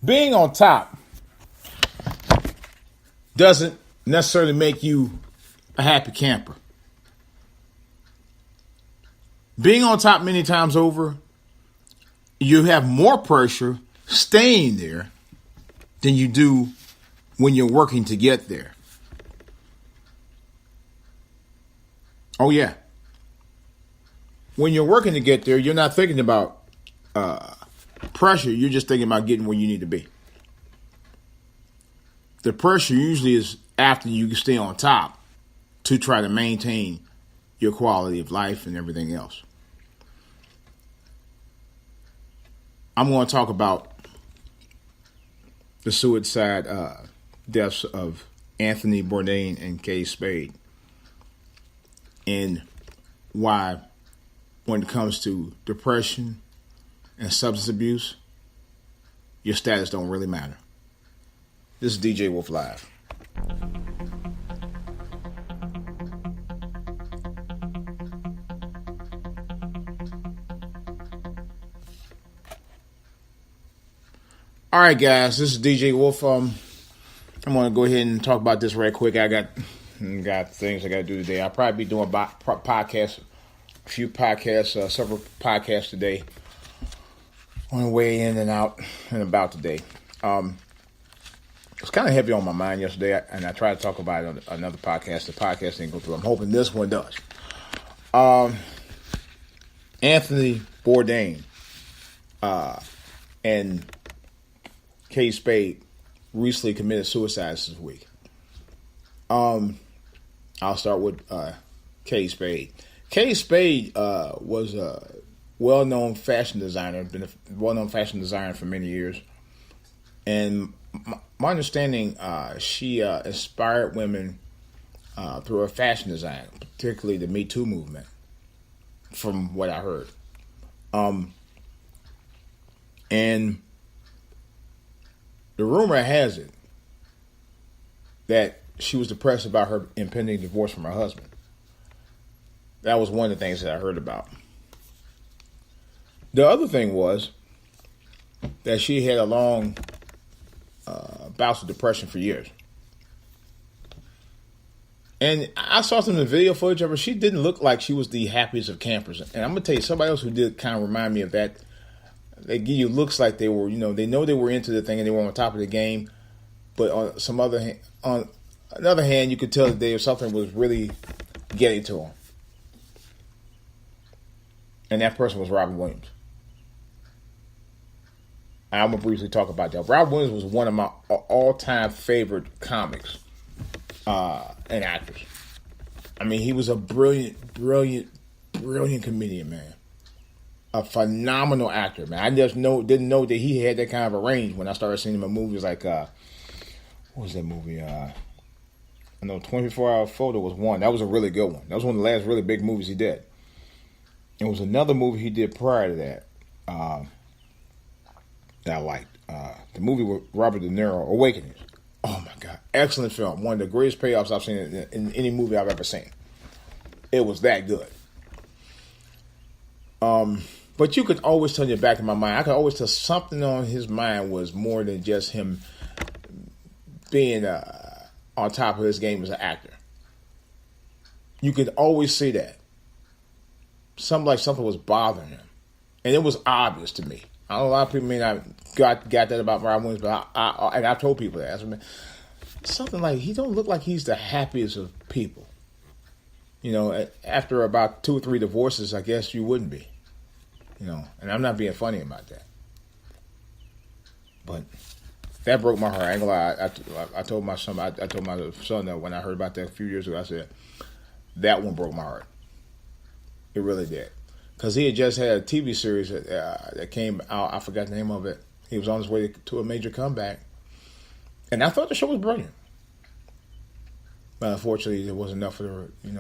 Being on top doesn't necessarily make you a happy camper. Being on top many times over, you have more pressure staying there than you do when you're working to get there. Oh, yeah. When you're working to get there, you're not thinking about pressure. You're just thinking about getting where you need to be. The pressure usually is after you stay on top to try to maintain your quality of life and everything else. I'm going to talk about the suicide deaths of Anthony Bourdain and Spade, and why, when it comes to depression and substance abuse, your status don't really matter. This is DJ Wolf Live. All right, guys, this is DJ Wolf. I'm going to go ahead and talk about this right quick. I got things I got to do today. I'll probably be doing podcasts, several podcasts today on the way in and out and about today. It was kind of heavy on my mind yesterday, and I tried to talk about it on another podcast. The podcast didn't go through. I'm hoping this one does. Anthony Bourdain and Spade recently committed suicide this week. I'll start with Spade. Spade was a well-known fashion designer, been a well-known fashion designer for many years. And my understanding, she inspired women through her fashion design, particularly the Me Too movement, from what I heard. And the rumor has it that she was depressed about her impending divorce from her husband. That was one of the things that I heard about. The other thing was that she had a long bouts of depression for years. And I saw some of the video footage of her. She didn't look like she was the happiest of campers. And I'm going to tell you, somebody else who did kind of remind me of that. They give you looks like they were, they know they were into the thing and they were on top of the game. But on another hand, you could tell that something was really getting to them. And that person was Robin Williams. And I'm going to briefly talk about that. Robin Williams was one of my all-time favorite comics and actors. I mean, he was a brilliant comedian, man. A phenomenal actor, man. I just didn't know that he had that kind of a range when I started seeing him in movies like, what was that movie? I know 24-Hour Photo was one. That was a really good one. That was one of the last really big movies he did. It was another movie he did prior to that that I liked. The movie with Robert De Niro, Awakenings. Oh my God. Excellent film. One of the greatest payoffs I've seen in any movie I've ever seen. It was that good. But you could always tell in the back of my mind, I could always tell something on his mind was more than just him being on top of his game as an actor. You could always see that. Something was bothering him. And it was obvious to me. I know a lot of people may not got that about Robin Williams, but I've told people that. Something like, he don't look like he's the happiest of people. After about 2 or 3 divorces, I guess you wouldn't be. And I'm not being funny about that. But that broke my heart. I ain't gonna lie. I told my son that when I heard about that a few years ago, I said, that one broke my heart. It really did. Because he had just had a TV series that came out. I forgot the name of it. He was on his way to a major comeback. And I thought the show was brilliant. But unfortunately, there wasn't enough for in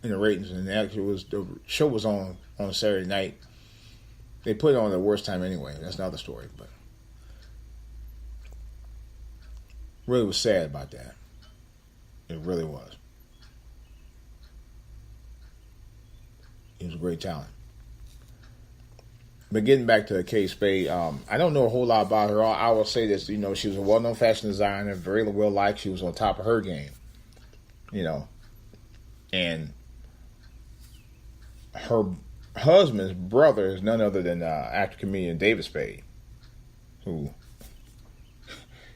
the ratings. And the show was on a Saturday night. They put it on at the worst time anyway. That's another story. But really was sad about that. It really was. He was a great talent. but getting back to Kate Spade, I don't know a whole lot about her. I will say this, she was a well-known fashion designer, very well liked. She was on top of her game, and her husband's brother is none other than actor comedian David Spade, who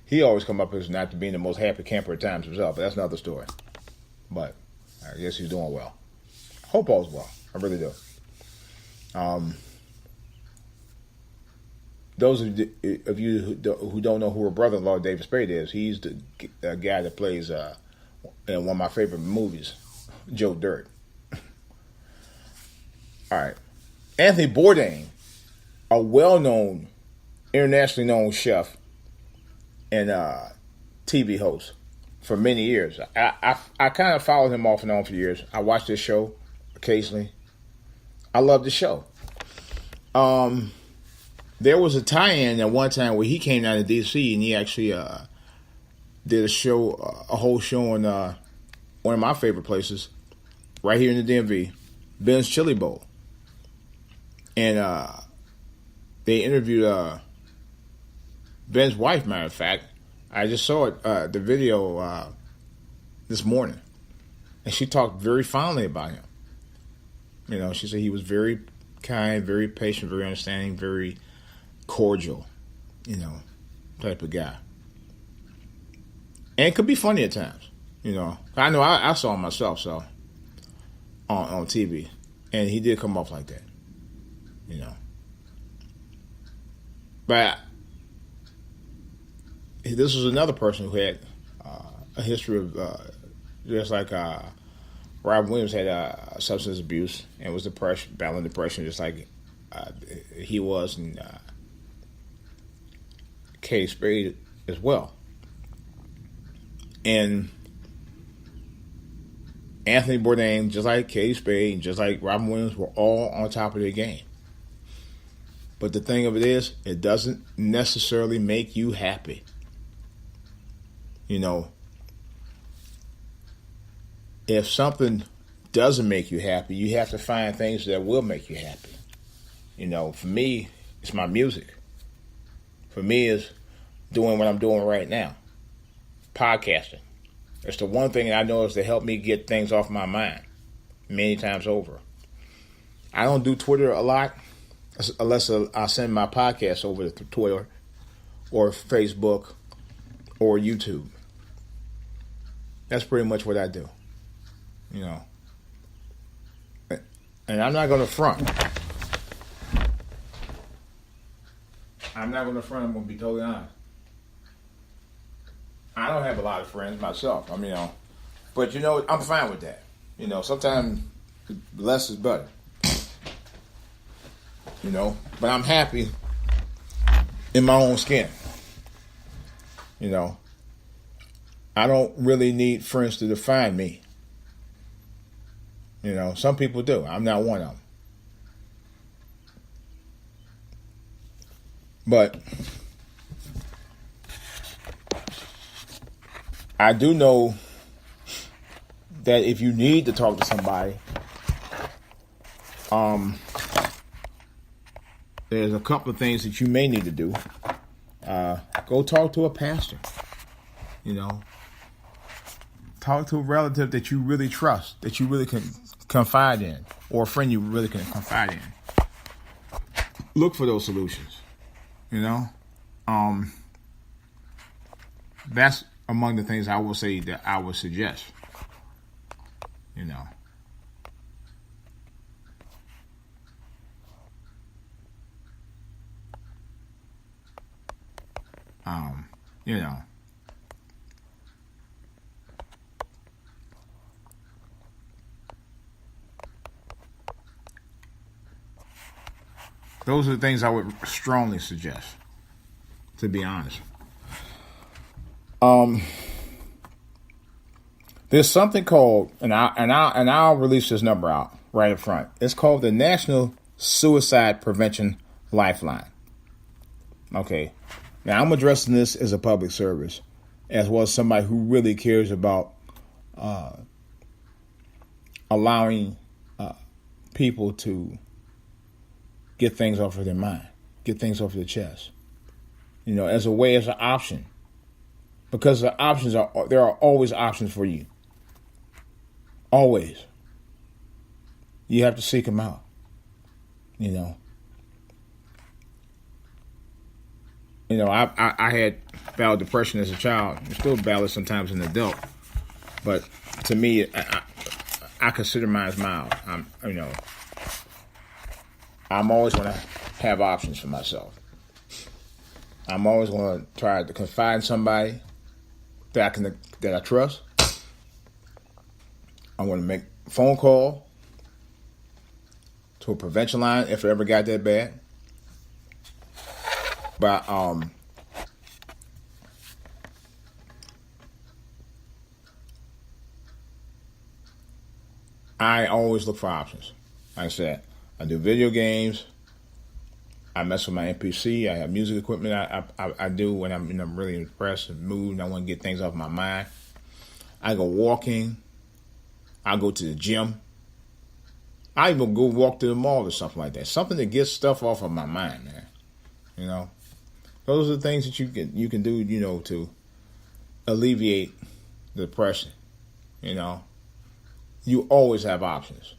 he always come up as not to being the most happy camper at times himself, but that's another story. But I guess he's doing well. Hope all's well. I really do. Those of you who don't know who her brother-in-law David Spade is, he's the guy that plays in one of my favorite movies, Joe Dirt. All right. Anthony Bourdain, a well-known, internationally known chef and TV host for many years. I kind of followed him off and on for years. I watched this show occasionally. I love the show. There was a tie-in at one time where he came down to D.C. and he actually did a whole show on one of my favorite places, right here in the DMV, Ben's Chili Bowl. And they interviewed Ben's wife, matter of fact. I just saw it, the video this morning. And she talked very fondly about him. She said he was very kind, very patient, very understanding, very cordial, type of guy. And it could be funny at times, I know I saw him myself, so on TV. And he did come off like that, But this was another person who had a history of, just like Robin Williams had substance abuse and was battling depression, just like he was, and Kate Spade as well. And Anthony Bourdain, just like Katie Spade, just like Robin Williams, were all on top of their game. But the thing of it is, it doesn't necessarily make you happy. If something doesn't make you happy, you have to find things that will make you happy. For me, it's my music. For me, it's doing what I'm doing right now. Podcasting. It's the one thing that I know is to help me get things off my mind many times over. I don't do Twitter a lot unless I send my podcast over to Twitter or Facebook or YouTube. That's pretty much what I do. And I'm not going to front. I'm going to be totally honest. I don't have a lot of friends myself. But I'm fine with that. Sometimes less is better. But I'm happy in my own skin. I don't really need friends to define me. Some people do. I'm not one of them. But I do know that if you need to talk to somebody, there's a couple of things that you may need to do. Go talk to a pastor. Talk to a relative that you really trust, that you really can confide in, or a friend you really can confide in. Look for those solutions. That's among the things I will say that I would suggest. You know. Those are the things I would strongly suggest, to be honest. There's something called, and I'll release this number out right up front. It's called the National Suicide Prevention Lifeline. Okay. Now, I'm addressing this as a public service, as well as somebody who really cares about allowing people to get things off of their mind, get things off their chest. As a way, as an option. Because there are always options for you. Always. You have to seek them out. I had battled depression as a child. I still battle it sometimes as an adult. But to me, I consider mine as mild. I'm always going to have options for myself. I'm always going to try to confide in somebody that I trust. I'm going to make a phone call to a prevention line if it ever got that bad. But I always look for options. Like I said, I do video games. I mess with my NPC. I have music equipment I do when I'm really depressed and moved and I want to get things off my mind. I go walking. I go to the gym. I even go walk to the mall or something like that. Something that gets stuff off of my mind, man. Those are the things that you can do, to alleviate the depression. You always have options.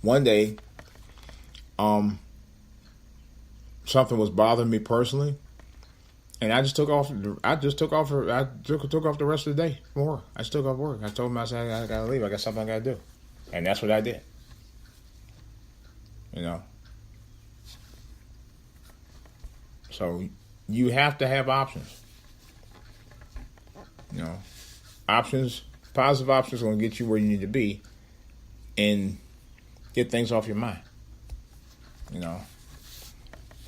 One day, something was bothering me personally, and I just took off. I took off the rest of the day from work. I just took off work. I told myself I gotta leave. I got something I gotta do, and that's what I did. So you have to have options. Options, positive options, are going to get you where you need to be, and get things off your mind.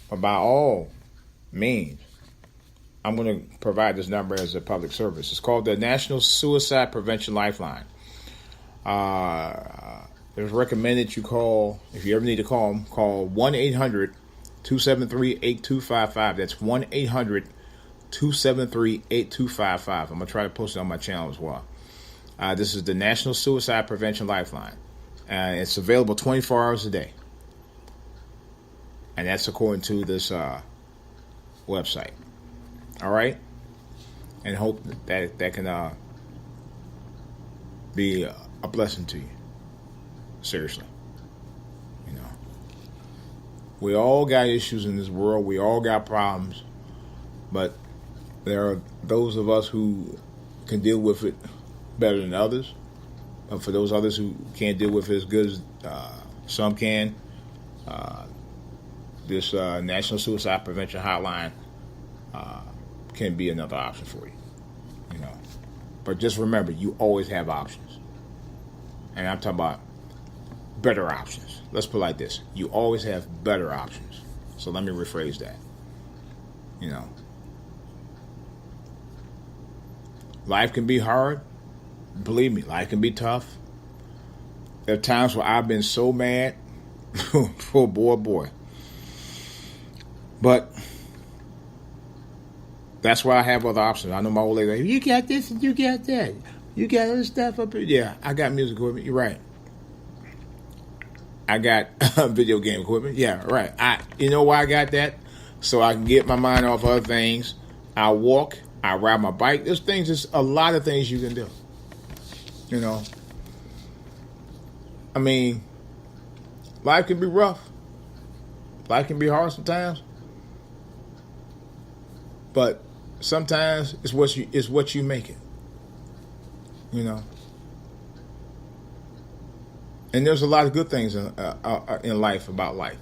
But by all means, I'm going to provide this number as a public service. It's called the National Suicide Prevention Lifeline. It's recommended you call, if you ever need to call them, call 1-800-273-8255. That's 1-800-273-8255. I'm going to try to post it on my channel as well. This is the National Suicide Prevention Lifeline. It's available 24 hours a day. And that's according to this website. All right? And hope that can be a blessing to you. Seriously. We all got issues in this world. We all got problems. But there are those of us who can deal with it better than others. But for those others who can't deal with it as good as some can, this National Suicide Prevention Hotline can be another option for you. But just remember, you always have options. And I'm talking about better options. Let's put it like this. You always have better options. So let me rephrase that. Life can be hard. Believe me, life can be tough. There are times where I've been so mad. Oh boy. But that's why I have other options. I know my old lady, you got this and you got that. You got other stuff up here. Yeah, I got music equipment. You're right. I got video game equipment. Yeah, right. You know why I got that? So I can get my mind off other things. I walk. I ride my bike. There's a lot of things you can do. Life can be rough. Life can be hard sometimes. But sometimes it's what you make it. And there's a lot of good things in life about life,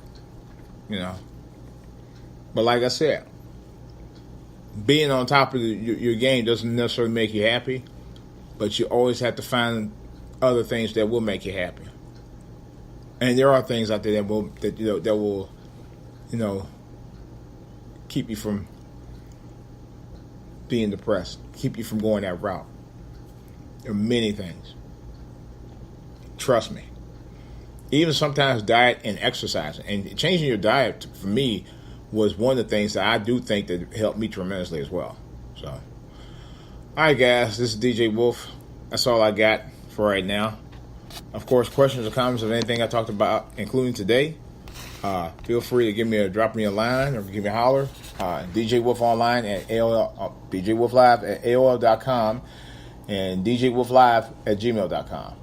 But like I said, being on top of your game doesn't necessarily make you happy, but you always have to find other things that will make you happy. And there are things out there that will keep you from being depressed, keep you from going that route. There are many things. Trust me. Even sometimes diet and exercise. And changing your diet, for me, was one of the things that I do think that helped me tremendously as well. So, all right, guys. This is DJ Wolf. That's all I got for right now. Of course, questions or comments of anything I talked about, including today, feel free to drop me a line or give me a holler. DJ Wolf online at AOL, DJ Wolf Live at AOL.com and DJ Wolf Live at gmail.com.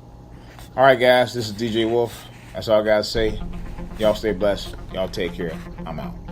All right, guys, this is DJ Wolf. That's all I got to say. Y'all stay blessed. Y'all take care. I'm out.